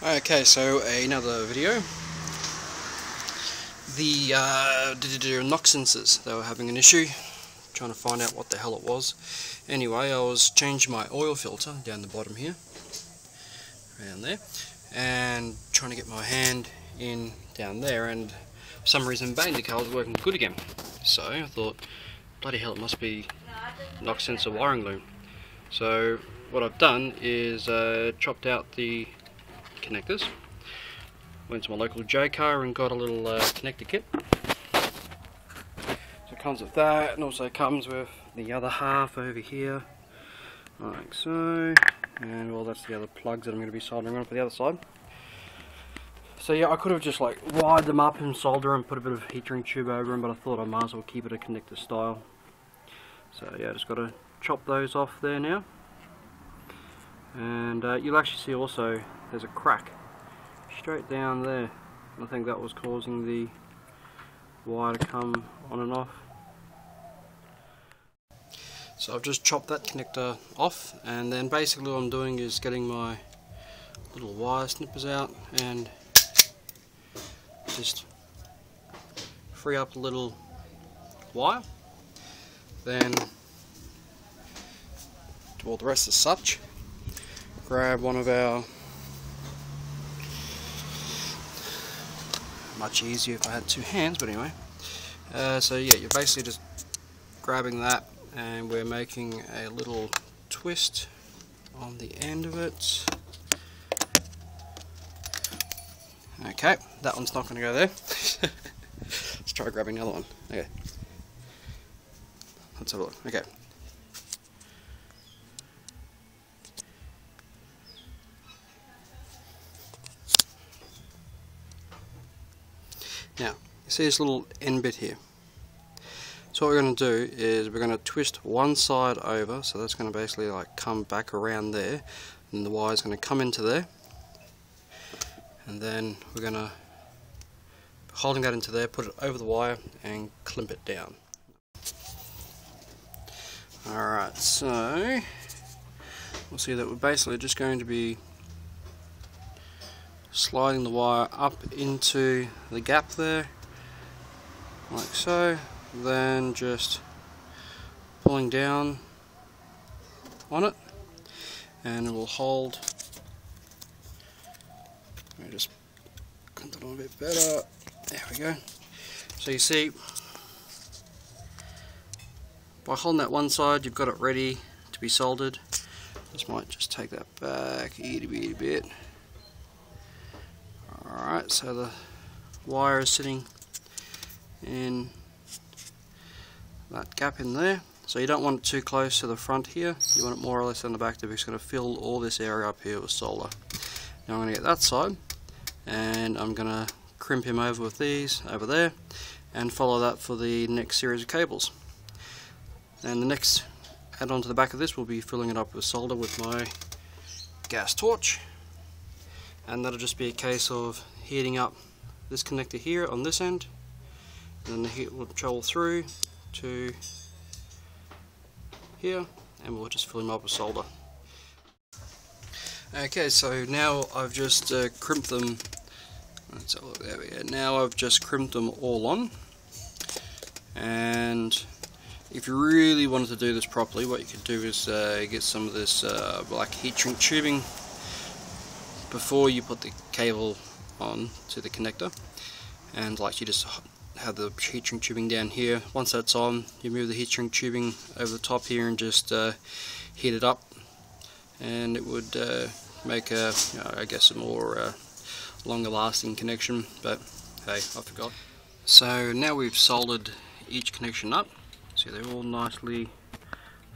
Okay, so another video. The knock sensors, they were having an issue, trying to find out what the hell it was. Anyway, I was changing my oil filter down the bottom here, around there, and trying to get my hand in down there, and for some reason bang, the car was working good again. So I thought, bloody hell, it must be knock sensor wiring loom. So what I've done is chopped out the connectors, went to my local J car and got a little connector kit. So it comes with that, and also comes with the other half over here, like so. And well, that's the other plugs that I'm going to be soldering on for the other side. So yeah, I could have just like wired them up and solder and put a bit of heat shrink tube over them, but I thought I might as well keep it a connector style. So yeah, just got to chop those off there now. And you'll actually see also there's a crack straight down there. I think that was causing the wire to come on and off. So I've just chopped that connector off, and then basically what I'm doing is getting my little wire snippers out and just free up a little wire. Then do all the rest as such. Grab one of our, much easier if I had two hands, but anyway. So yeah, you're basically just grabbing that, and we're making a little twist on the end of it. Okay, that one's not going to go there. Let's try grabbing another one. Okay, let's have a look. Okay. Now, you see this little end bit here. So what we're going to do is we're going to twist one side over, so that's going to basically like come back around there, and the wire is going to come into there, and then we're going to, holding that into there, put it over the wire and clamp it down. Alright, so we'll see that we're basically just going to be sliding the wire up into the gap there, like so, then just pulling down on it, and it will hold. Let me just cut that on a bit better. There we go. So you see, by holding that one side, you've got it ready to be soldered. Just might just take that back a itty bitty bit. Alright, so the wire is sitting in that gap in there. So you don't want it too close to the front here, you want it more or less on the back to be going to fill all this area up here with solder. Now I'm going to get that side, and I'm going to crimp him over with these over there, and follow that for the next series of cables. And the next add-on to the back of this will be filling it up with solder with my gas torch. And that'll just be a case of heating up this connector here on this end, and then the heat will travel through to here, and we'll just fill them up with solder. Okay, so now I've just crimped them. Let's have a look, there we go. Now I've just crimped them all on, and if you really wanted to do this properly, what you could do is get some of this black heat shrink tubing before you put the cable on to the connector, and like you just have the heat shrink tubing down here. Once that's on, you move the heat shrink tubing over the top here and just heat it up, and it would make a, you know, I guess a more longer lasting connection, but hey, I forgot. So now we've soldered each connection up, see they're all nicely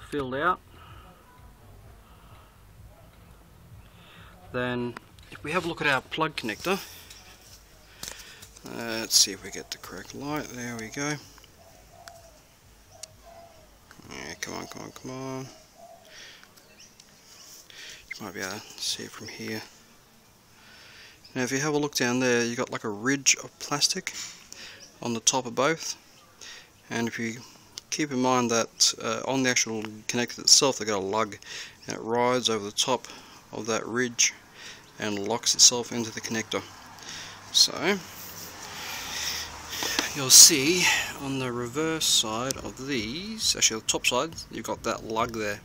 filled out. Then if we have a look at our plug connector, let's see if we get the correct light. There we go. Yeah, come on, come on, come on. You might be able to see it from here. Now if you have a look down there, you've got like a ridge of plastic on the top of both, and if you keep in mind that on the actual connector itself they've got a lug, and it rides over the top of that ridge, and locks itself into the connector. So you'll see on the reverse side of these, actually the top side, you've got that lug there.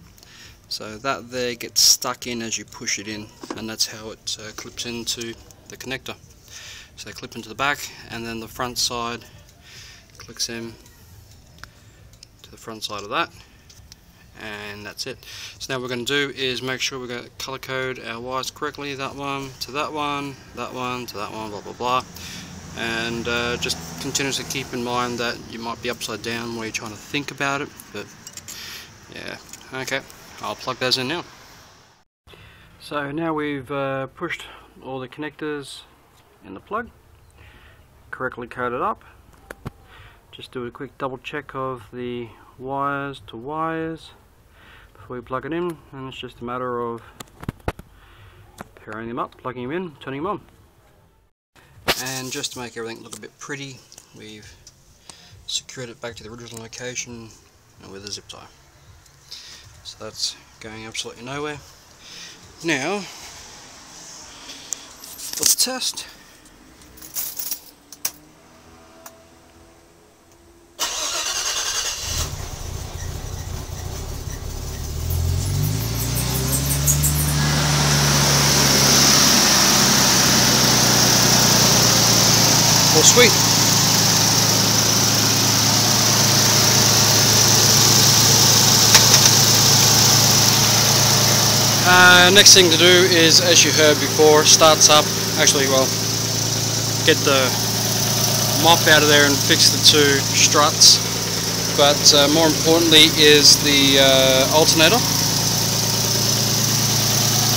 So that there gets stuck in as you push it in, and that's how it clips into the connector. So they clip into the back, and then the front side clicks in to the front side of that, and that's it. So now what we're going to do is make sure we're going to color code our wires correctly. That one to that one, that one to that one, blah blah blah. And just continuously keep in mind that you might be upside down while you're trying to think about it, but yeah, okay, I'll plug those in now. So now we've pushed all the connectors in the plug, correctly coded up. Just do a quick double check of the wires to wires before we plug it in, and it's just a matter of pairing them up, plugging them in, turning them on. And just to make everything look a bit pretty, we've secured it back to the original location and with a zip tie. So that's going absolutely nowhere. Now, for the test, well, sweet. Next thing to do is, as you heard before, starts up. Actually, well, get the mop out of there and fix the two struts. But more importantly is the alternator.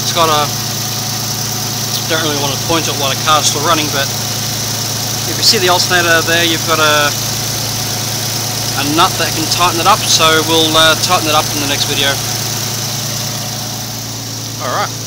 It's got a, don't really want to point at while the car's still running, but if you see the alternator there, you've got a nut that can tighten it up, so we'll tighten it up in the next video. Alright.